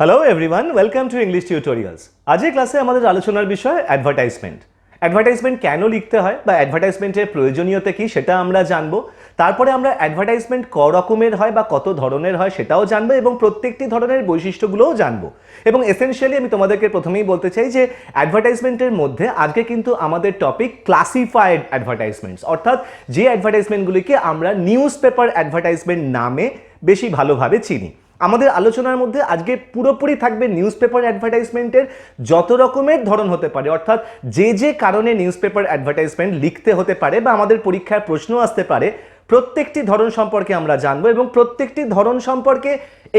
Hello everyone, welcome to English tutorials. আজকের ক্লাসে আমাদের আলোচনার বিষয় অ্যাডভার্টাইজমেন্ট। অ্যাডভার্টাইজমেন্ট কেন লিখতে হয় বা অ্যাডভার্টাইজমেন্টের প্রয়োজনীয়তা কী সেটা আমরা জানবো। তারপরে আমরা অ্যাডভার্টাইজমেন্ট ক রকমের হয় বা কত ধরনের হয় সেটাও জানবো এবং প্রত্যেকটি ধরনের বৈশিষ্ট্যগুলোও জানবো। এবং এসেনশিয়ালি আমি তোমাদেরকে প্রথমেই বলতে চাই যে অ্যাডভার্টাইজমেন্টের মধ্যে আজকে কিন্তু আমাদের টপিক ক্লাসিফাইড অ্যাডভার্টাইজমেন্টস, অর্থাৎ যে অ্যাডভার্টাইজমেন্টগুলিকে আমরা নিউজ পেপার অ্যাডভার্টাইজমেন্ট নামে বেশি ভালোভাবে চিনি। আমাদের আলোচনার মধ্যে আজকে পুরোপুরি থাকবে নিউজ পেপার অ্যাডভার্টাইজমেন্টের যত রকমের ধরন হতে পারে, অর্থাৎ যে কারণে নিউজ পেপার অ্যাডভার্টাইজমেন্ট লিখতে হতে পারে বা আমাদের পরীক্ষায় প্রশ্ন আসতে পারে, প্রত্যেকটি ধরন সম্পর্কে আমরা জানবো এবং প্রত্যেকটি ধরন সম্পর্কে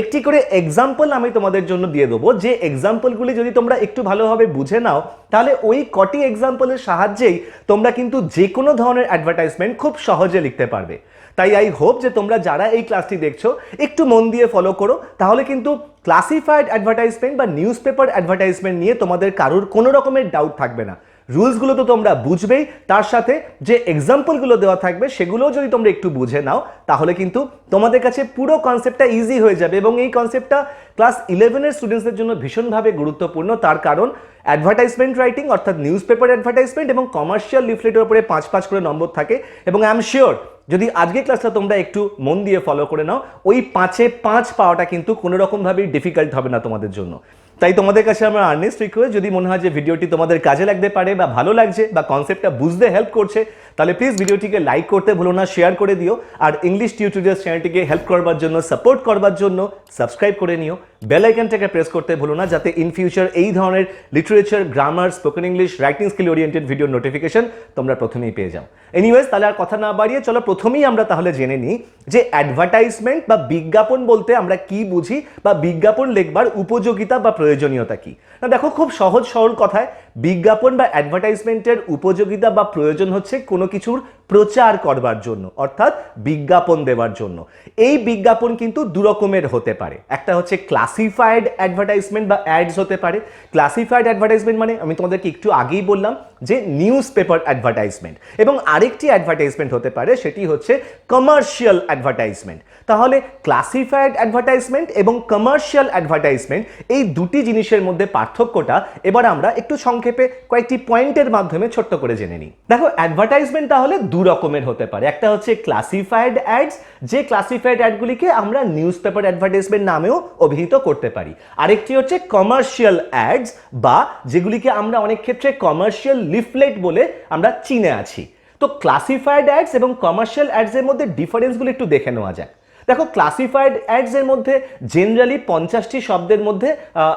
একটি করে এক্সাম্পল আমি তোমাদের জন্য দিয়ে দেবো। যে এক্সাম্পলগুলি যদি তোমরা একটু ভালোভাবে বুঝে নাও তাহলে ওই কটি এক্সাম্পলের সাহায্যেই তোমরা কিন্তু যে কোনো ধরনের অ্যাডভার্টাইজমেন্ট খুব সহজে লিখতে পারবে। তাই আই হোপ যে তোমরা যারা এই ক্লাসটি দেখছো একটু মন দিয়ে ফলো করো, তাহলে কিন্তু ক্লাসিফাইড অ্যাডভার্টাইজমেন্ট বা নিউজ পেপার অ্যাডভার্টাইজমেন্ট নিয়ে তোমাদের কারোর কোনো রকমের ডাউট থাকবে না। রুলসগুলো তো তোমরা বুঝবেই, তার সাথে যে এক্সাম্পলগুলো দেওয়া থাকবে সেগুলোও যদি তোমরা একটু বুঝে নাও তাহলে কিন্তু তোমাদের কাছে পুরো কনসেপ্টটা ইজি হয়ে যাবে। এবং এই কনসেপ্টটা ক্লাস 11-এর স্টুডেন্টসদের জন্য ভীষণভাবে গুরুত্বপূর্ণ, তার কারণ অ্যাডভার্টাইজমেন্ট রাইটিং অর্থাৎ নিউজ পেপার অ্যাডভার্টাইজমেন্ট এবং কমার্শিয়াল লিফলেটের উপরে 5 করে নম্বর থাকে। এবং আই এম শিওর যদি আজকের ক্লাসটা তোমরা একটু মন দিয়ে ফলো করে নাও, ওই 5-এ 5 পাওয়াটা কিন্তু কোনো রকমভাবেই ডিফিকাল্ট হবে না তোমাদের জন্য। তাই তোমাদের কাছে আমার আর্নেস্ট রিকোয়েস্ট, যদি মনে হয় যে ভিডিওটি তোমাদের কাজে লাগতে পারে বা ভালো লাগছে বা কনসেপ্টটা বুঝতে হেল্প করছে, তাহলে প্লিজ ভিডিওটিকে লাইক করতে ভুলো না, শেয়ার করে দিও। আর ইংলিশ টিউটোরিয়ালস চ্যানেলটিকে হেল্প করবার জন্য, সাপোর্ট করবার জন্য সাবস্ক্রাইব করে নিও। বেল আইকনটাকে প্রেস করতে ভুলো না, যাতে ইন ফিউচার এই ধরনের literature, grammar, spoken English, writing skill oriented video notification তোমরা প্রথমেই পেয়ে যাও। এনিওয়েজ, তাহলে আর কথা না বাড়িয়ে চলো প্রথমেই আমরা তাহলে জেনে নিই যে অ্যাডভার্টাইজমেন্ট বা বিজ্ঞাপন বলতে আমরা কি বুঝি বা বিজ্ঞাপন লিখবার উপযোগিতা বা প্রয়োজনীয়তা কি। না দেখো, খুব সহজ সরল কথায় বিজ্ঞাপন বা অ্যাডভার্টাইজমেন্টের উপযোগিতা বা প্রয়োজন হচ্ছে কোনো কিছুর প্রচার করবার জন্য, অর্থাৎ বিজ্ঞাপন দেওয়ার জন্য। এই বিজ্ঞাপন কিন্তু দু রকমের হতে পারে। একটা হচ্ছে ক্লাসিফাইড অ্যাডভার্টাইজমেন্ট বা অ্যাডস হতে পারে। ক্লাসিফাইড অ্যাডভার্টাইজমেন্ট মানে আমি তোমাদেরকে একটু আগেই বললাম যে নিউজ পেপার অ্যাডভার্টাইজমেন্ট। এবং আরেকটি অ্যাডভার্টাইজমেন্ট হতে পারে, সেটি হচ্ছে কমার্শিয়াল অ্যাডভার্টাইজমেন্ট। তাহলে ক্লাসিফাইড অ্যাডভার্টাইজমেন্ট এবং কমার্শিয়াল অ্যাডভার্টাইজমেন্ট এই দুটি জিনিসের মধ্যে পার্থক্যটা এবার আমরা একটু সংক্ষেপে কয়েকটি পয়েন্টের মাধ্যমে ছোট্ট করে জেনে নিই। দেখো, অ্যাডভার্টাইজমেন্ট তাহলে দু রকমের হতে পারে। একটা হচ্ছে ক্লাসিফাইড অ্যাডস, যে ক্লাসিফাইড অ্যাডগুলিকে আমরা নিউজ পেপার অ্যাডভার্টাইজমেন্ট নামেও অভিহিত করতে পারি। আরেকটি হচ্ছে কমার্শিয়াল অ্যাডস, বা যেগুলিকে আমরা অনেক ক্ষেত্রে কমার্শিয়াল লিফলেট বলে আমরা চিনে আছি। তো ক্লাসিফাইড অ্যাডস এবং কমার্শিয়াল অ্যাডস এর মধ্যে ডিফারেন্সগুলো একটু দেখে নেওয়া যাক। দেখো, ক্লাসিফাইড অ্যাডস এর মধ্যে জেনারেলি 50টি শব্দের মধ্যে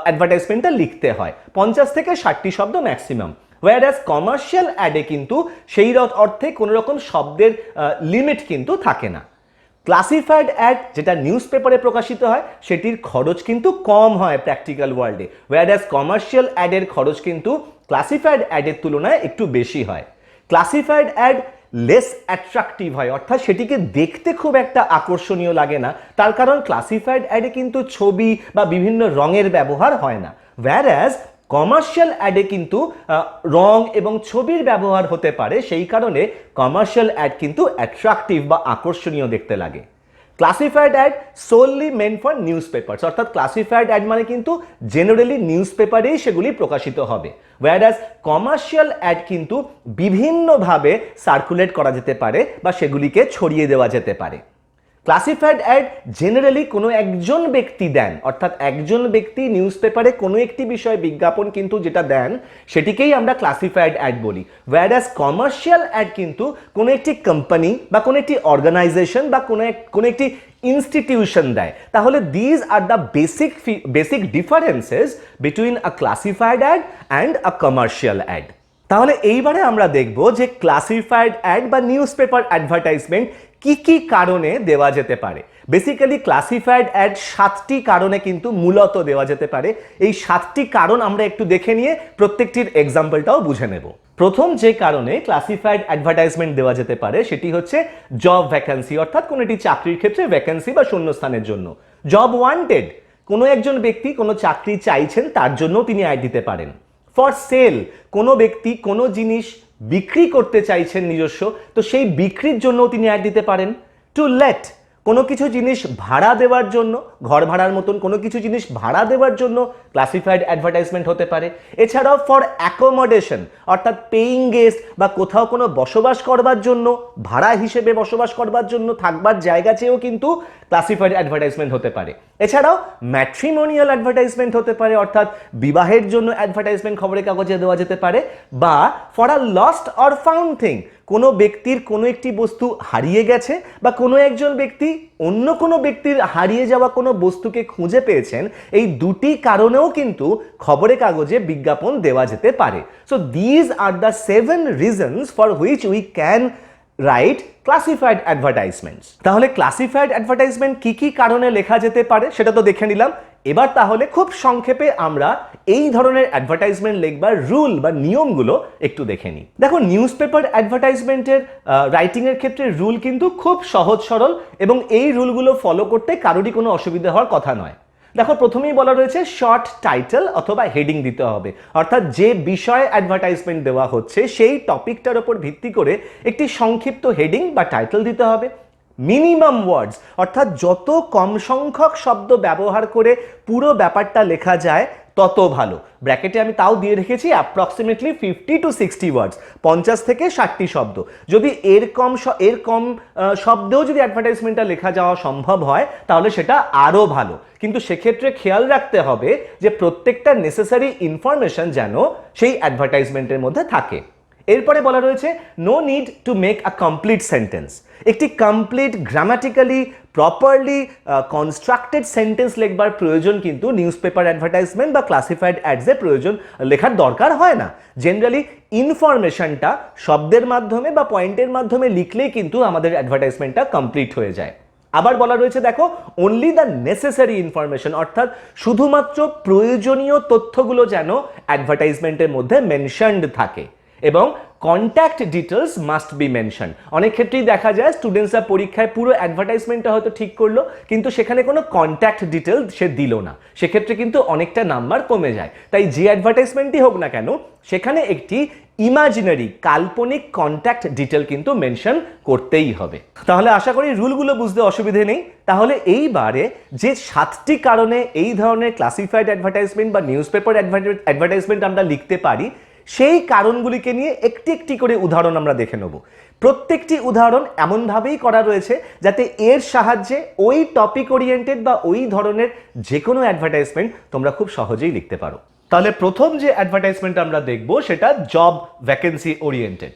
অ্যাডভার্টাইজমেন্টটা লিখতে হয়, 50 থেকে 60টি শব্দ ম্যাক্সিমাম। ওয়ারাস কমার্শিয়াল অ্যাডে কিন্তু সেই অর্থে কোনো রকম শব্দের লিমিট কিন্তু থাকে না। ক্লাসিফাইড অ্যাড যেটা নিউজ পেপারে প্রকাশিত হয় সেটির খরচ কিন্তু কম হয় প্র্যাকটিক্যাল ওয়ার্ল্ডে, ওয়ারাস কমার্শিয়াল অ্যাডের খরচ কিন্তু ক্লাসিফাইড অ্যাডের তুলনায় একটু বেশি হয়। ক্লাসিফাইড অ্যাড লেস অ্যাট্রাকটিভ হয়, অর্থাৎ সেটিকে দেখতে খুব একটা আকর্ষণীয় লাগে না, তার কারণ ক্লাসিফাইড অ্যাডে কিন্তু ছবি বা বিভিন্ন রঙের ব্যবহার হয় না। ওয়্যারাজ কমার্শিয়াল অ্যাডে কিন্তু রং এবং ছবির ব্যবহার হতে পারে, সেই কারণে কমার্শিয়াল অ্যাড কিন্তু অ্যাট্রাকটিভ বা আকর্ষণীয় দেখতে লাগে। Classified ad solely meant for news papers, অর্থাৎ ক্লাসিফাইড অ্যাড মানে কিন্তু জেনারেলি নিউজ পেপারেই সেগুলি প্রকাশিত হবে। ওয়্যারাজ কমার্শিয়াল অ্যাড কিন্তু বিভিন্নভাবে সার্কুলেট করা যেতে পারে বা সেগুলিকে ছড়িয়ে দেওয়া যেতে পারে। ক্লাসিফাইড অ্যাড জেনারেলি কোনো একজন ব্যক্তি দেন, অর্থাৎ একজন ব্যক্তি নিউজ পেপারে কোনো একটি বিষয়ে বিজ্ঞাপন কিন্তু যেটা দেন সেটিকেই আমরা ক্লাসিফাইড অ্যাড বলি। ওয়্যারাস কমার্শিয়াল অ্যাড কিন্তু কোনো একটি কোম্পানি বা কোনো একটি অর্গানাইজেশন বা কোনো একটি ইনস্টিটিউশন দেয়। তাহলে these are the basic differences between a classified ad and a commercial ad. তাহলে এইবারে আমরা দেখব যে ক্লাসিফাইড অ্যাড বা নিউজ পেপার অ্যাডভার্টাইজমেন্ট কি কি কারণে দেওয়া যেতে পারে। বেসিক্যালি ক্লাসিফাইড অ্যাড 7টি কারণে কিন্তু মূলত দেওয়া যেতে পারে। এই 7টি কারণ আমরা একটু দেখে নিয়ে প্রত্যেকটির এক্সাম্পলটাও বুঝে নেব। প্রথম যে কারণে ক্লাসিফাইড অ্যাডভার্টাইজমেন্ট দেওয়া যেতে পারে সেটি হচ্ছে জব ভ্যাকেন্সি, অর্থাৎ কোনো একটি চাকরির ক্ষেত্রে ভ্যাকেন্সি বা শূন্যস্থানের জন্য। জব ওয়ান্টেড, কোনো একজন ব্যক্তি কোনো চাকরি চাইছেন তার জন্য তিনি অ্যাড দিতে পারেন। ফর সেল, কোনো ব্যক্তি কোনো জিনিস বিক্রি করতে চাইছেন নিজস্ব, তো সেই বিক্রির জন্য তিনি অ্যাড দিতে পারেন। টু লেট, কোনো কিছু জিনিস ভাড়া দেওয়ার জন্য ঘর ভাড়ার মতন কোনো কিছু জিনিস ভাড়া দেওয়ার জন্য ক্লাসিফাইড অ্যাডভার্টাইজমেন্ট হতে পারে। এছাড়াও ফর অ্যাকোমোডেশন অর্থাৎ পেইং গেস্ট বা কোথাও কোনো বসবাস করবার জন্য, ভাড়া হিসেবে বসবাস করবার জন্য থাকবার জায়গা চেয়েও কিন্তু ক্লাসিফাইড অ্যাডভার্টাইজমেন্ট হতে পারে। এছাড়াও ম্যাট্রিমোনিয়াল অ্যাডভার্টাইজমেন্ট হতে পারে, অর্থাৎ বিবাহের জন্য অ্যাডভার্টাইজমেন্ট খবরের কাগজে দেওয়া যেতে পারে, বা for a lost or found thing, কোনো ব্যক্তির কোনো একটি বস্তু হারিয়ে গেছে বা কোনো একজন ব্যক্তি অন্য কোনো ব্যক্তির হারিয়ে যাওয়া কোনো বস্তুকে খুঁজে পেয়েছেন, এই দুটি কারণেও কিন্তু খবরের কাগজে বিজ্ঞাপন দেওয়া যেতে পারে। So these are the 7 reasons for which we can write classified advertisements. তাহলে ক্লাসিফাইড অ্যাডভার্টাইজমেন্ট কি কি কারণে লেখা যেতে পারে সেটা তো দেখে নিলাম। এবার তাহলে খুব সংক্ষেপে আমরা এই ধরনের অ্যাডভার্টাইজমেন্ট লিখবার রুল বা নিয়মগুলো একটু দেখে নিই। দেখো, নিউজ পেপার অ্যাডভার্টাইজমেন্টের রাইটিংয়ের ক্ষেত্রে রুল কিন্তু খুব সহজ সরল এবং এই রুলগুলো ফলো করতে কারোরই কোনো অসুবিধা হওয়ার কথা নয়। দেখো, প্রথমেই বলা রয়েছে শর্ট টাইটেল অথবা হেডিং দিতে হবে, অর্থাৎ যে বিষয়ে অ্যাডভার্টাইজমেন্ট দেওয়া হচ্ছে সেই টপিকটার উপর ভিত্তি করে একটি সংক্ষিপ্ত হেডিং বা টাইটেল দিতে হবে। মিনিমাম ওয়ার্ডস অর্থাৎ যত কম সংখ্যক শব্দ ব্যবহার করে পুরো ব্যাপারটা লেখা যায় তত ভালো। ব্র্যাকেটে আমি তাও দিয়ে রেখেছি অ্যাপ্রক্সিমেটলি 50 to 60 ওয়ার্ডস, 50 থেকে 60টি শব্দ। যদি এর কম শব্দেও যদি অ্যাডভার্টাইজমেন্টটা লেখা যাওয়া সম্ভব হয় তাহলে সেটা আরও ভালো, কিন্তু সেক্ষেত্রে খেয়াল রাখতে হবে যে প্রত্যেকটা নেসেসারি ইনফরমেশন যেন সেই অ্যাডভার্টাইজমেন্টের মধ্যে থাকে। এরপরে বলা রয়েছে no need to make a complete sentence. একটি complete grammatically properly constructed sentence লেখবার প্রয়োজন কিন্তু নিউজ পেপার অ্যাডভার্টাইজমেন্ট বা ক্লাসিফাইড অ্যাডসে প্রয়োজন লেখার দরকার হয় না। জেনারেলি ইনফরমেশনটা শব্দের মাধ্যমে বা পয়েন্টের মাধ্যমে লিখলেই কিন্তু আমাদের অ্যাডভার্টাইজমেন্টটা কমপ্লিট হয়ে যায়। আবার বলা রয়েছে দেখো অনলি দ্য নেসেসারি ইনফরমেশন, অর্থাৎ শুধুমাত্র প্রয়োজনীয় তথ্যগুলো যেন অ্যাডভার্টাইজমেন্টের মধ্যে মেনশনড থাকে এবং contact details must be mention. অনেক ক্ষেত্রেই দেখা যায় স্টুডেন্টসরা পরীক্ষায় পুরো অ্যাডভার্টাইজমেন্টটা হয়তো ঠিক করলো কিন্তু সেখানে কোনো কন্ট্যাক্ট ডিটেল সে দিল না, সেক্ষেত্রে কিন্তু অনেকটা নাম্বার কমে যায়। তাই যে অ্যাডভার্টাইজমেন্টই হোক না কেন সেখানে একটি ইমাজিনারি কাল্পনিক কন্ট্যাক্ট ডিটেল কিন্তু মেনশন করতেই হবে। তাহলে আশা করি রুলগুলো বুঝতে অসুবিধে নেই। তাহলে এইবারে যে 7টি কারণে এই ধরনের ক্লাসিফাইড অ্যাডভার্টাইজমেন্ট বা নিউজ পেপার অ্যাডভার্টাইজমেন্ট আমরা লিখতে পারি সেই কারণগুলিকে নিয়ে একটি একটি করে উদাহরণ আমরা দেখে নেব। প্রত্যেকটি উদাহরণ এমনভাবেই করা রয়েছে যাতে এর সাহায্যে ওই টপিক ওরিয়েন্টেড বা ওই ধরনের যে কোনো অ্যাডভার্টাইজমেন্ট তোমরা খুব সহজেই লিখতে পারো। তাহলে প্রথম যে অ্যাডভার্টাইজমেন্ট আমরা দেখব সেটা জব ভ্যাকেন্সি ওরিয়েন্টেড।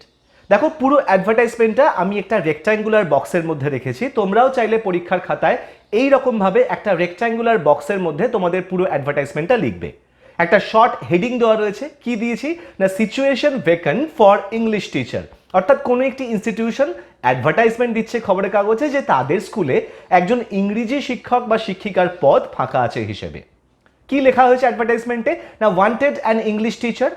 দেখো, পুরো অ্যাডভার্টাইজমেন্টটা আমি একটা রেক্ট্যাঙ্গুলার বক্সের মধ্যে রেখেছি। তোমরাও চাইলে পরীক্ষার খাতায় এই রকমভাবে একটা রেক্ট্যাঙ্গুলার বক্সের মধ্যে তোমাদের পুরো অ্যাডভার্টাইজমেন্টটা লিখবে। একটা শর্ট হেডিং দেওয়া রয়েছে, কি দিয়েছি না situation vacant for English teacher, অর্থাৎ কোনো একটি ইনস্টিটিউশন অ্যাডভার্টাইজমেন্ট দিচ্ছে খবরের কাগজে যে তাদের স্কুলে একজন ইংরেজি শিক্ষক বা শিক্ষিকার পদ ফাঁকা আছে হিসেবে। কি লেখা হয়েছে অ্যাডভার্টাইজমেন্টে না wanted an English teacher,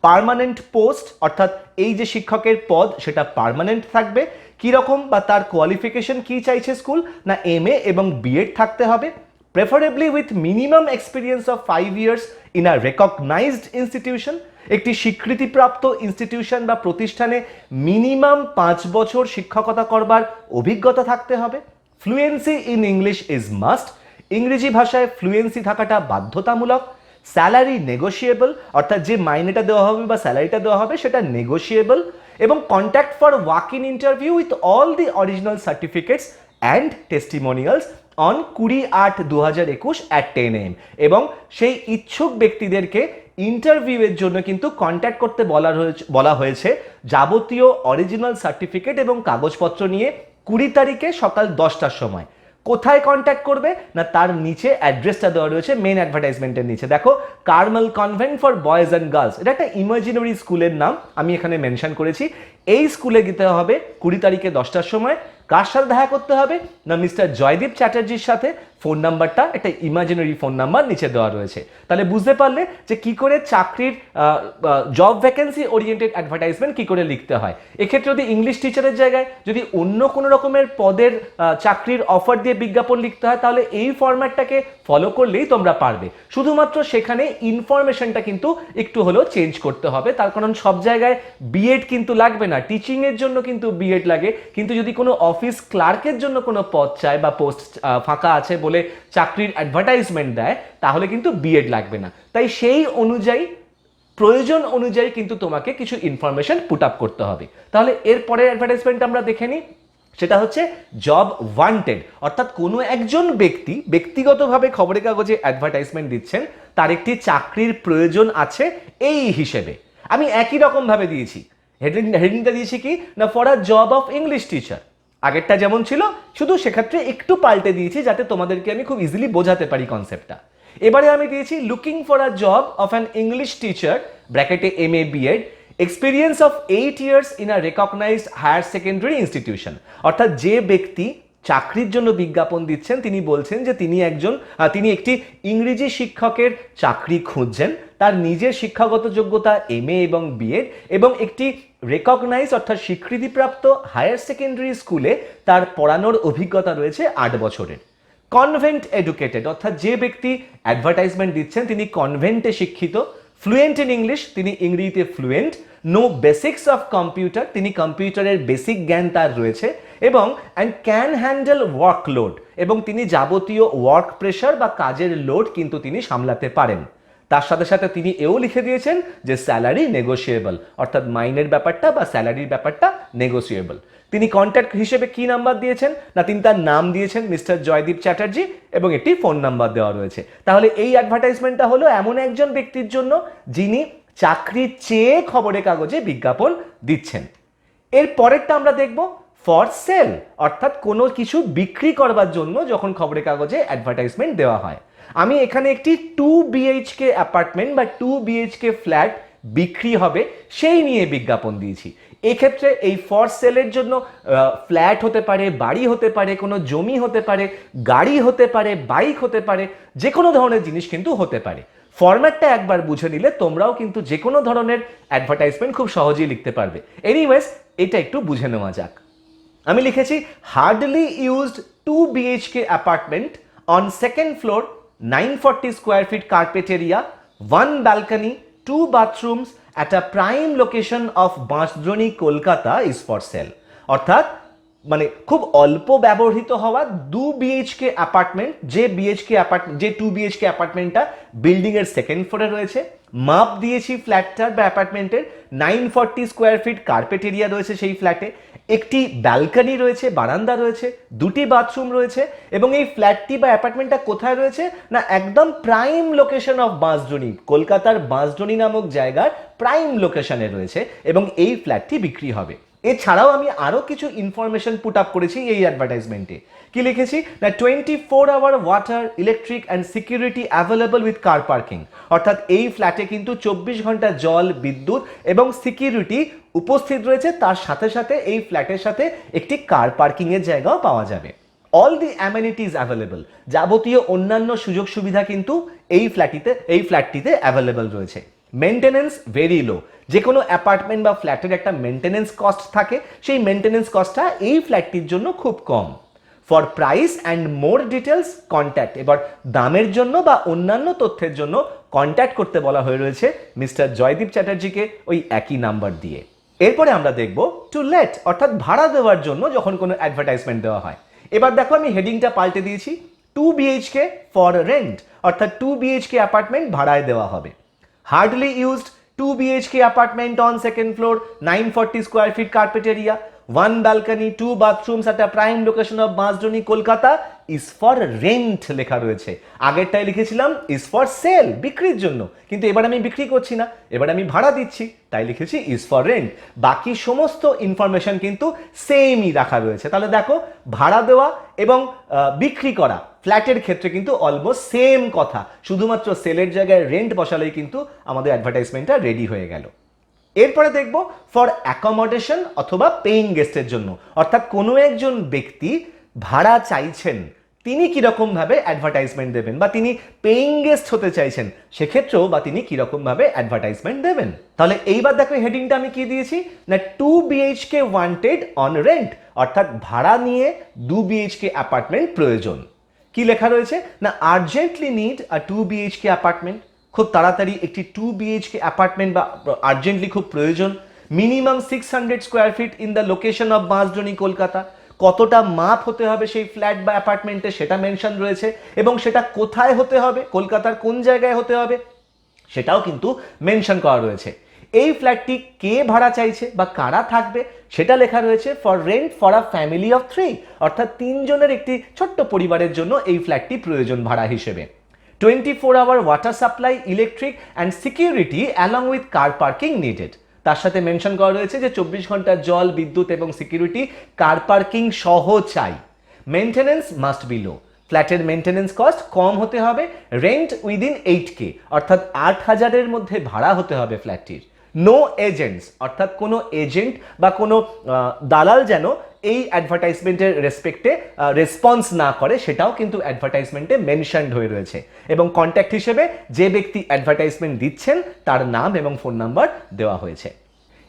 permanent post, অর্থাৎ এই যে শিক্ষকের পদ সেটা পার্মানেন্ট থাকবে। কি রকম বা তার কোয়ালিফিকেশন কি চাইছে স্কুল না MA এবং BEd থাকতে হবে, preferably with minimum experience of 5 years in a recognized institution, একটি স্বীকৃতিপ্রাপ্ত ইনস্টিটিউশন বা প্রতিষ্ঠানে মিনিমাম 5 বছর শিক্ষকতা করবার অভিজ্ঞতা থাকতে হবে। Fluency in English is must, ইংরেজি ভাষায় ফ্লুয়েন্সি থাকাটা বাধ্যতামূলক। স্যালারি নেগোশিয়েবল, অর্থাৎ যে মাইনেটা দেওয়া হবে বা স্যালারিটা দেওয়া হবে সেটা নেগোশিয়েবল। এবং contact for walk in interview with all the original certificates and testimonials on 20/8/2021 at 10 AM, এবং সেই ইচ্ছুক ব্যক্তিদেরকে ইন্টারভিউয়ের জন্য কিন্তু কন্ট্যাক্ট করতে বলা হয়েছে যাবতীয় অরিজিনাল সার্টিফিকেট এবং কাগজপত্র নিয়ে 20 তারিখে সকাল 10টার সময়। কোথায় কন্ট্যাক্ট করবে না তার নিচে অ্যাড্রেসটা দেওয়া রয়েছে মেন অ্যাডভার্টাইজমেন্টের নিচে। দেখো, Carmel convent for boys and girls, এটা একটা ইমাজিনারি স্কুলের নাম আমি এখানে মেনশন করেছি। এই স্কুলে যেতে হবে 20 তারিখে 10টার সময়। কার সাথে দেখা করতে হবে না মিস্টার জয়দীপ চ্যাটার্জির সাথে। ফোন নাম্বারটা একটা ইমাজিনারি ফোন নাম্বার নিচে দেওয়া রয়েছে। তাহলে বুঝতে পারলে যে কি করে চাকরির জব ভ্যাকেন্সি ওরিয়েন্টেড অ্যাডভার্টাইজমেন্ট কি করে লিখতে হয়। এক্ষেত্রে যদি ইংলিশ টিচারের জায়গায় যদি অন্য কোনো রকমের পদের চাকরির অফার দিয়ে বিজ্ঞাপন লিখতে হয় তাহলে এই ফরম্যাটটাকে ফলো করলেই তোমরা পারবে। শুধুমাত্র সেখানে ইনফরমেশনটা কিন্তু একটু হলেও চেঞ্জ করতে হবে, তার কারণ সব জায়গায় BEd কিন্তু লাগবে না। টিচিংয়ের জন্য কিন্তু BEd লাগে, কিন্তু যদি কোনো অফিস ক্লার্কের জন্য কোনো পদ চায় বা পোস্ট ফাঁকা আছে বলে চাকরির অ্যাডভার্টাইজমেন্ট দেয়, তাহলে কিন্তু বিএড লাগবে না। তাই সেই অনুযায়ী প্রয়োজন অনুযায়ী কিন্তু তোমাকে কিছু ইনফরমেশন পুট আপ করতে হবে। তাহলে এর পরের অ্যাডভার্টাইজমেন্ট আমরা দেখে নিই, সেটা হচ্ছে জব ওয়ান্টেড, অর্থাৎ কোনো একজন ব্যক্তি ব্যক্তিগতভাবে খবরের কাগজে অ্যাডভার্টাইজমেন্ট দিচ্ছেন, তার একটি চাকরির প্রয়োজন আছে এই হিসেবে। আমি একই রকম ভাবে দিয়েছি, হেডিংটা দিয়েছি কি না, for a job of English teacher. আগেরটা যেমন ছিল, শুধু সেক্ষেত্রে একটু পাল্টে দিয়েছি যাতে তোমাদেরকে আমি খুব ইজিলি বোঝাতে পারি কনসেপ্টটা। এবারে আমি দিয়েছি looking for a job of an English teacher ব্র্যাকেটে MA BEd experience of 8 years in a recognised higher secondary institution. অর্থাৎ যে ব্যক্তি চাকরির জন্য বিজ্ঞাপন দিচ্ছেন তিনি বলছেন যে তিনি একটি ইংরেজি শিক্ষকের চাকরি খুঁজছেন, তার নিজের শিক্ষাগত যোগ্যতা MA এবং BEd এবং একটি রেকগনাইজ অর্থাৎ স্বীকৃতিপ্রাপ্ত হায়ার সেকেন্ডারি স্কুলে তার পড়ানোর অভিজ্ঞতা রয়েছে 8 বছরের। কনভেন্ট এডুকেটেড, অর্থাৎ যে ব্যক্তি অ্যাডভার্টাইজমেন্ট দিচ্ছেন তিনি কনভেন্টে শিক্ষিত, ফ্লুয়েন্ট ইন ইংলিশ, তিনি ইংরেজিতে fluent, no basics of computer, তিনি কম্পিউটারের বেসিক জ্ঞান তার রয়েছে, এবং অ্যান্ড ক্যান হ্যান্ডেল ওয়ার্কলোড, এবং তিনি যাবতীয় ওয়ার্ক প্রেশার বা কাজের লোড কিন্তু তিনি সামলাতে পারেন। তার সাথে সাথে তিনি এও লিখে দিয়েছেন যে স্যালারি নেগোশিয়েবল, অর্থাৎ মাইনের ব্যাপারটা বা স্যালারির ব্যাপারটা নেগোশিয়েবল। তিনি কন্ট্যাক্ট হিসেবে কি নাম্বার দিয়েছেন না, তিনি তার নাম দিয়েছেন মিস্টার জয়দীপ চ্যাটার্জি এবং একটি ফোন নাম্বার দেওয়া রয়েছে। তাহলে এই অ্যাডভার্টাইজমেন্টটা হলো এমন একজন ব্যক্তির জন্য যিনি চাকরি চেয়ে খবরের কাগজে বিজ্ঞাপন দিচ্ছেন। এর পরেরটা আমরা দেখব ফর সেল, অর্থাৎ কোনো কিছু বিক্রি করবার জন্য যখন খবরের কাগজে অ্যাডভার্টাইজমেন্ট দেওয়া হয়। আমি এখানে একটি 2 BHK অ্যাপার্টমেন্ট বা 2 BHK ফ্ল্যাট বিক্রি হবে সেই নিয়ে বিজ্ঞাপন দিয়েছি। এক্ষেত্রে এই ফর সেলের জন্য ফ্ল্যাট হতে পারে, বাড়ি হতে পারে, কোনো জমি হতে পারে, গাড়ি হতে পারে, বাইক হতে পারে, যে কোনো ধরনের জিনিস কিন্তু হতে পারে। ফরম্যাটটা একবার বুঝে নিলে তোমরাও কিন্তু যে কোনো ধরনের অ্যাডভার্টাইজমেন্ট খুব সহজেই লিখতে পারবে। এনিওয়েজ, এটা একটু বুঝে নেওয়া যাক। আমি লিখেছি hardly used 2 BHK apartment on second floor, 940 square feet carpet area, 1 balcony, 2 bathrooms at a prime location of Bansdroni Kolkata is for sale। অর্থাৎ মানে খুব অল্প ব্যবহৃত হওয়া 2 BHK অ্যাপার্টমেন্ট, যে 2 BHK অ্যাপার্টমেন্টটা বিল্ডিং এর সেকেন্ড ফ্লোরে রয়েছে, মাপ দিয়েছি ফ্ল্যাটটার বা অ্যাপার্টমেন্টের, 940 স্কোয়ার ফিট কার্পেট এরিয়া রয়েছে সেই ফ্ল্যাটে, একটি ব্যালকনি রয়েছে, বারান্দা রয়েছে, 2টি বাথরুম রয়েছে, এবং এই ফ্ল্যাটটি বা অ্যাপার্টমেন্টটা কোথায় রয়েছে না একদম প্রাইম লোকেশন অফ বাঁশদ্রোণী, কলকাতার বাঁশদ্রোণী নামক জায়গার প্রাইম লোকেশনে রয়েছে, এবং এই ফ্ল্যাটটি বিক্রি হবে। এছাড়াও আমি আরো কিছু ইনফরমেশন পুট আপ করেছি এই অ্যাডভার্টাইজমেন্টে। কি লিখেছি না 24 hour water, electric and security available with car parking, অর্থাৎ এই ফ্ল্যাটে কিন্তু 24 ঘন্টা জল, বিদ্যুৎ এবং সিকিউরিটি উপস্থিত রয়েছে, তার সাথে সাথে এই ফ্ল্যাটের সাথে একটি কার পার্কিং এর জায়গাও পাওয়া যাবে। অল দি অ্যামেনিটিজ অ্যাভেলেবল, যাবতীয় অন্যান্য সুযোগ সুবিধা কিন্তু এই ফ্ল্যাটটিতে অ্যাভেলেবল রয়েছে। মেনটেনেন্স ভেরি লো, যে কোনো অ্যাপার্টমেন্ট বা ফ্ল্যাটের একটা মেনটেনেন্স কস্ট থাকে, সেই মেনটেনেন্স কস্টটা এই ফ্ল্যাটটির জন্য খুব কম। For price and more details contact, এবার দামের জন্য বা অন্যান্য তথ্যের জন্য কন্ট্যাক্ট করতে বলা হয়ে রয়েছে মিস্টার জয়দীপ চ্যাটার্জিকে ওই একই নাম্বার দিয়ে। এরপরে আমরা দেখব টু লেট, অর্থাৎ ভাড়া দেওয়ার জন্য যখন কোনো অ্যাডভার্টাইজমেন্ট দেওয়া হয়। এবার দেখো আমি হেডিংটা পাল্টে দিয়েছি 2 BHK ফর রেন্ট, অর্থাৎ 2 BHK অ্যাপার্টমেন্ট ভাড়ায় দেওয়া হবে। Hardly used 2 BHK apartment on second floor, 940 square feet carpet area, 1 balcony, 2 bathrooms at a prime location of Bansdroni Kolkata is for rent লেখা রয়েছে। আগেরটাই লিখেছিলাম is for sale, বিক্রির জন্য, কিন্তু এবার আমি বিক্রি করছি না, এবার আমি ভাড়া দিচ্ছি, তাই লিখেছি is for rent। বাকি সমস্ত ইনফরমেশন কিন্তু সেমই রাখা রয়েছে। তাহলে দেখো ভাড়া দেওয়া এবং বিক্রি করা ফ্ল্যাটের ক্ষেত্রে কিন্তু অলমোস্ট সেম কথা, শুধুমাত্র সেলের জায়গায় রেন্ট বসালেই কিন্তু আমাদের অ্যাডভার্টাইজমেন্টটা রেডি হয়ে গেল। এরপরে দেখব ফর অ্যাকোমোডেশন অথবা পেইং গেস্টের জন্য, অর্থাৎ কোনো একজন ব্যক্তি ভাড়া চাইছেন, তিনি কিরকম ভাবে অ্যাডভার্টাইজমেন্ট দেবেন, বা তিনি পেইং গেস্ট হতে চাইছেন সেক্ষেত্রেও বা তিনি কিরকম ভাবে অ্যাডভার্টাইজমেন্ট দেবেন। তাহলে এইবার দেখো হেডিংটা আমি কি দিয়েছি না 2 BHK ওয়ান্টেড অন রেন্ট, অর্থাৎ ভাড়া নিয়ে 2 BHK অ্যাপার্টমেন্ট প্রয়োজন। কি লেখা রয়েছে না urgently need a 2 BHK apartment, খুব তাড়াতাড়ি একটি 2 BHK অ্যাপার্টমেন্ট বা আর্জেন্টলি খুব প্রয়োজন। Minimum 600 square feet in the location of Bansdroni Kolkata, কতটা মাপ হতে হবে সেই ফ্ল্যাট বা অ্যাপার্টমেন্টে সেটা মেনশন রয়েছে, এবং সেটা কোথায় হতে হবে, কলকাতার কোন জায়গায় হতে হবে সেটাও কিন্তু মেনশন করা রয়েছে। এই ফ্ল্যাটটি কে ভাড়া চাইছে বা কারা থাকবে সেটা লেখা রয়েছে for rent for a family of 3, অর্থাৎ 3 জনের একটি ছোট্ট পরিবারের জন্য এই ফ্ল্যাটটি প্রয়োজন ভাড়া হিসেবে। 24 hour water supply, electric and security along with car parking needed. তার সাথে মেনশন করা রয়েছে যে 24 ঘন্টা জল, বিদ্যুৎ এবং সিকিউরিটি, কার পার্কিং সহ চাই। মেনটেনেন্স মাস্ট বি লো, ফ্ল্যাটের মেনটেনেন্স কস্ট কম হতে হবে। রেন্ট উইদিন 8K, অর্থাৎ 8,000-এর মধ্যে ভাড়া হতে হবে ফ্ল্যাটটির। নো এজেন্টস, অর্থাৎ কোনো এজেন্ট বা কোনো দালাল যেন এই অ্যাডভার্টাইজমেন্টের রেসপেক্টে রেসপন্স না করে সেটাও কিন্তু অ্যাডভার্টাইজমেন্টে মেনশনড হয়ে রয়েছে। এবং কন্ট্যাক্ট হিসেবে যে ব্যক্তি অ্যাডভার্টাইজমেন্ট দিচ্ছেন তার নাম এবং ফোন নাম্বার দেওয়া হয়েছে।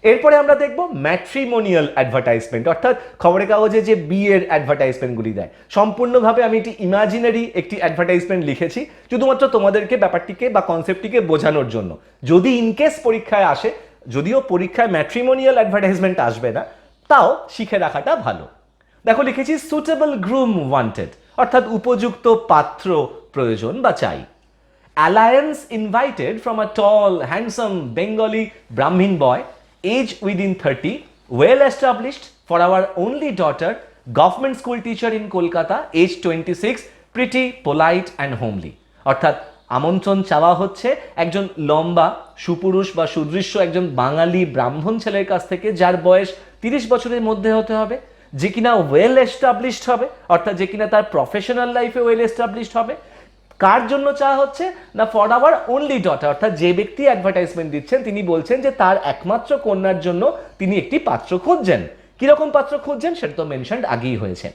এরপরে আমরা দেখব ম্যাট্রিমোনিয়াল অ্যাডভার্টাইজমেন্ট, অর্থাৎ খবরের কাগজে যে বিয়ের অ্যাডভার্টাইজমেন্টগুলি দেয়। সম্পূর্ণভাবে আমি একটি ইমাজিনারি একটি অ্যাডভার্টাইজমেন্ট লিখেছি শুধুমাত্র তোমাদেরকে ব্যাপারটিকে বা কনসেপ্টটিকে বোঝানোর জন্য। যদি ইনকেস পরীক্ষায় আসে, যদিও পরীক্ষায় ম্যাট্রিমোনিয়াল অ্যাডভার্টাইজমেন্ট আসবে না, তাও শিখে রাখাটা ভালো। দেখো লিখেছি সুটেবল গ্রুম ওয়ান্টেড, অর্থাৎ উপযুক্ত পাত্র প্রয়োজন বা চাই। Alliance invited from a tall, handsome Bengali Brahmin boy, age within 30, well established, for our only daughter, government school teacher in Kolkata, age 26, pretty, polite and homely. অর্থাৎ আমন্ত্রণ চাওয়া হচ্ছে একজন লম্বা, সুপুরুষ বা সুদৃশ্য একজন বাঙালি ব্রাহ্মণ ছেলের কাছ থেকে, যার বয়স 30 বছরের মধ্যে হতে হবে, যে কিনা ওয়েল এস্টাবলিশড হবে, অর্থাৎ যে কিনা তার প্রফেশনাল লাইফে ওয়েল এস্টাবলিশড হবে। কার জন্য চাওয়া হচ্ছে না, ফর আওয়ার অনলি ডটার, অর্থাৎ যে ব্যক্তি অ্যাডভার্টাইজমেন্ট দিচ্ছেন তিনি বলছেন যে তার একমাত্র কন্যার জন্য তিনি একটি পাত্র খুঁজছেন। কিরকম পাত্র খুঁজছেন সেটা তো মেনশন আগেই হয়েছে।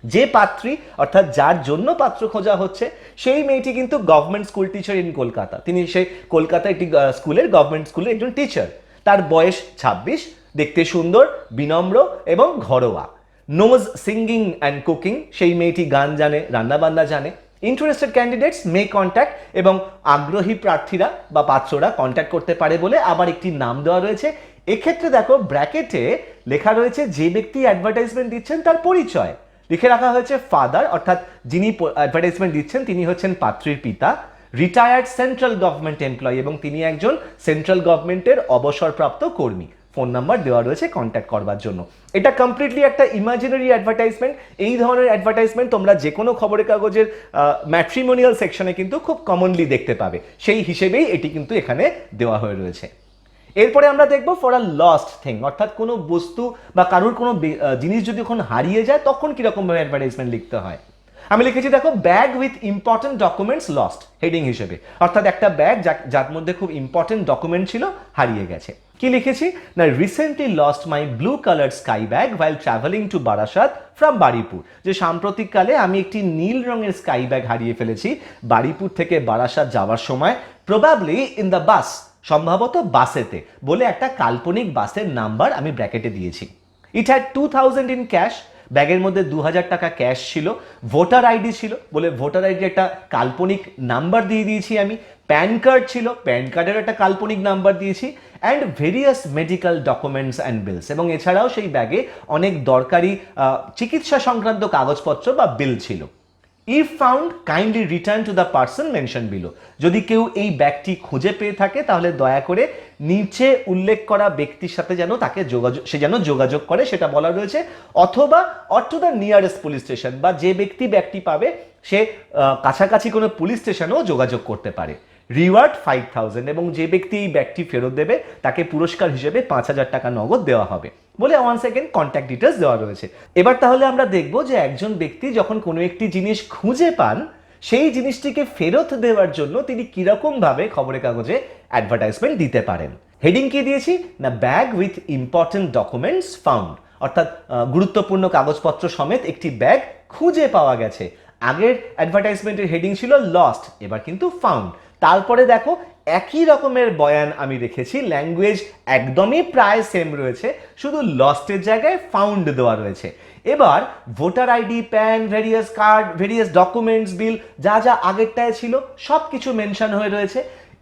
যে পাত্রী অর্থাৎ যার জন্য পাত্র খোঁজা হচ্ছে সেই মেয়েটি কিন্তু government school teacher in Kolkata, তিনি সেই কলকাতা একটি স্কুলের গভর্নমেন্ট স্কুলের একজন টিচার। তার বয়স 26, দেখতে সুন্দর, বিনম্র এবং ঘরোয়া। নোজ সিঙ্গিং অ্যান্ড কুকিং, সেই মেয়েটি গান জানে, রান্নাবান্না জানে। ইন্টারেস্টেড ক্যান্ডিডেটস মে কন্ট্যাক্ট, এবং আগ্রহী প্রার্থীরা বা পাত্ররা কন্ট্যাক্ট করতে পারে বলে আবার একটি নাম দেওয়া রয়েছে। এক্ষেত্রে দেখো ব্র্যাকেটে লেখা রয়েছে যে ব্যক্তি অ্যাডভার্টাইজমেন্ট দিচ্ছেন তার পরিচয় লিখে রাখা হয়েছে ফাদার, অর্থাৎ যিনি অ্যাডভার্টাইজমেন্ট দিচ্ছেন তিনি হচ্ছেন পাত্রীর পিতা, রিটায়ার্ড সেন্ট্রাল গভর্নমেন্ট এমপ্লয়ি, এবং তিনি একজন সেন্ট্রাল গভর্নমেন্টের অবসরপ্রাপ্ত কর্মী। ফোন নাম্বার দেওয়া রয়েছে কন্ট্যাক্ট করবার জন্য। এটা কমপ্লিটলি একটা ইমাজিনারি অ্যাডভার্টাইজমেন্ট। এই ধরনের অ্যাডভার্টাইজমেন্ট তোমরা যে কোনো খবরের কাগজের ম্যাট্রিমোনিয়াল সেকশনে কিন্তু খুব কমনলি দেখতে পাবে, সেই হিসেবেই এটি কিন্তু এখানে দেওয়া হয়ে রয়েছে। এরপরে আমরা দেখব ফর আ লস্ট থিং, অর্থাৎ কোনো বস্তু বা কারোর কোনো জিনিস যদি এখন হারিয়ে যায় তখন কিরকমভাবে অ্যাডভার্টাইজমেন্ট লিখতে হয়। আমি লিখেছি দেখো bag with important documents lost, heading হিসেবে, অর্থাৎ একটা ব্যাগ যার মধ্যে খুব ইম্পর্টেন্ট ডকুমেন্ট ছিল হারিয়ে গেছে। কি লিখেছি না, recently lost my blue colour sky bag while travelling to Barasat from Baripur, যে সাম্প্রতিককালে আমি একটি নীল রঙের স্কাই ব্যাগ হারিয়ে ফেলেছি বারিপুর থেকে বারাসাত যাওয়ার সময়, প্রবাবলি ইন দ্য বাস, সম্ভবত বাসেতে, বলে একটা কাল্পনিক বাসের নাম্বার আমি ব্র্যাকেটে দিয়েছি। ইট হ্যাড 2000 ইন ক্যাশ, ব্যাগের মধ্যে 2000 টাকা ক্যাশ ছিল। ভোটার আইডি ছিল বলে ভোটার আইডি একটা কাল্পনিক নাম্বার দিয়ে দিয়েছি আমি। প্যান কার্ড ছিল, প্যান কার্ডের একটা কাল্পনিক নাম্বার দিয়েছি। And various medical documents and bills, এবং এছাড়াও সেই ব্যাগে অনেক দরকারি চিকিৎসা সংক্রান্ত কাগজপত্র বা বিল ছিল। If found kindly return to the person mention below, যদি কেউ এই ব্যাগটি খুঁজে পেয়ে থাকে তাহলে দয়া করে নিচে উল্লেখ করা ব্যক্তির সাথে যেন সে যেন যোগাযোগ করে সেটা বলা রয়েছে, অথবা to the nearest police station, বা যে ব্যক্তি ব্যাগটি পাবে সে কাছাকাছি কোনো পুলিশ স্টেশনেও যোগাযোগ করতে পারে। রিওয়ার্ড 5000, এবং যে ব্যক্তি এই ব্যাগটি ফেরত দেবে তাকে পুরস্কার হিসেবে 5000 টাকা নগদ দেওয়া হবে বলে ওয়ান সেকেন্ড কন্ট্যাক্ট ডিটেলস দেওয়া রয়েছে। এবার তাহলে আমরা দেখব যে একজন ব্যক্তি যখন কোনো একটি জিনিস খুঁজে পান সেই জিনিসটিকে ফেরত দেওয়ার জন্য তিনি কিরকম ভাবে খবরের কাগজে অ্যাডভার্টাইজমেন্ট দিতে পারেন। হেডিং কি দিয়েছি না, bag with important documents found, অর্থাৎ গুরুত্বপূর্ণ কাগজপত্র সমেত একটি ব্যাগ খুঁজে পাওয়া গেছে। আগের অ্যাডভার্টাইজমেন্টের হেডিং ছিল লস্ট, এবার কিন্তু ফাউন্ড। তারপরে দেখো একই রকমের বয়ান আমি রেখেছি, ল্যাঙ্গুয়েজ একদমই প্রায় সেম রয়েছে, শুধু লস্টের জায়গায় ফাউন্ড দেওয়া রয়েছে। এবার voter ID, PAN, various card, various documents, bill, যা যা আগেরটায় ছিল সব কিছু মেনশন হয়ে রয়েছে।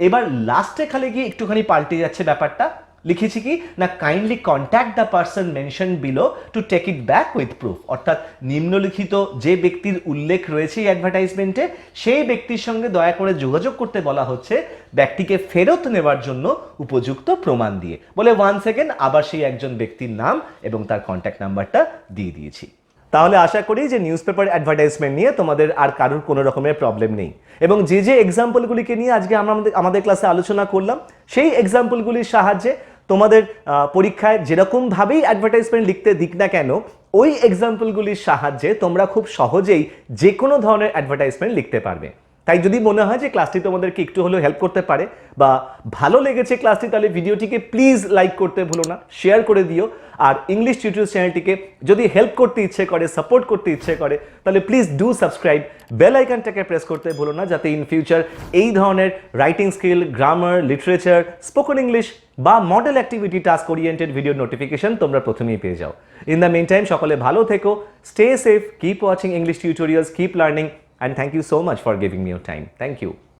এবার লাস্টে খালি গিয়ে একটুখানি পাল্টে যাচ্ছে ব্যাপারটা, লিখেছি কি না kindly contact the person mention below to take it back with proof, অর্থাৎ নিম্নলিখিত যে ব্যক্তির উল্লেখ রয়েছে এই অ্যাডভার্টাইজমেন্টে সেই ব্যক্তির সঙ্গে দয়া করে যোগাযোগ করতে বলা হচ্ছে ব্যক্তিকে ফেরত নেওয়ার জন্য উপযুক্ত প্রমাণ দিয়ে। বলে 1 সেকেন্ড আবার সেই একজন ব্যক্তির নাম এবং তার কন্ট্যাক্ট নাম্বারটা দিয়ে দিয়েছি। তাহলে আশা করি যে নিউজ পেপার অ্যাডভার্টাইজমেন্ট নিয়ে তোমাদের আর কারোর কোনো রকমের প্রবলেম নেই, এবং যে যে এক্সাম্পলগুলিকে নিয়ে আজকে আমরা আমাদের ক্লাসে আলোচনা করলাম সেই এক্সাম্পলগুলির সাহায্যে তোমাদের পরীক্ষায় যেরকমভাবেই অ্যাডভার্টাইজমেন্ট লিখতে দিক না কেন ওই এক্সাম্পলগুলির সাহায্যে তোমরা খুব সহজেই যে কোনো ধরনের অ্যাডভার্টাইজমেন্ট লিখতে পারবে। তাই যদি মনে হয় যে ক্লাসটি তোমাদেরকে একটু হলেও হেল্প করতে পারে বা ভালো লেগেছে ক্লাসটি, তাহলে ভিডিওটিকে প্লিজ লাইক করতে ভুলো না, শেয়ার করে দিও। আর ইংলিশ টিউটোরিয়ালস চ্যানেলটিকে যদি হেল্প করতে ইচ্ছে করে, সাপোর্ট করতে ইচ্ছে করে, তাহলে প্লিজ ডু সাবস্ক্রাইব, বেল আইকনটাকে প্রেস করতে ভুলো না, যাতে ইন ফিউচার এই ধরনের writing skill, grammar, literature, spoken English বা model activity task oriented video notification তোমরা প্রথমেই পেয়ে যাও। ইন দ্য মেন টাইম সকলে ভালো থেকো, stay safe, keep watching English tutorials, keep learning, and thank you so much for giving me your time. Thank you.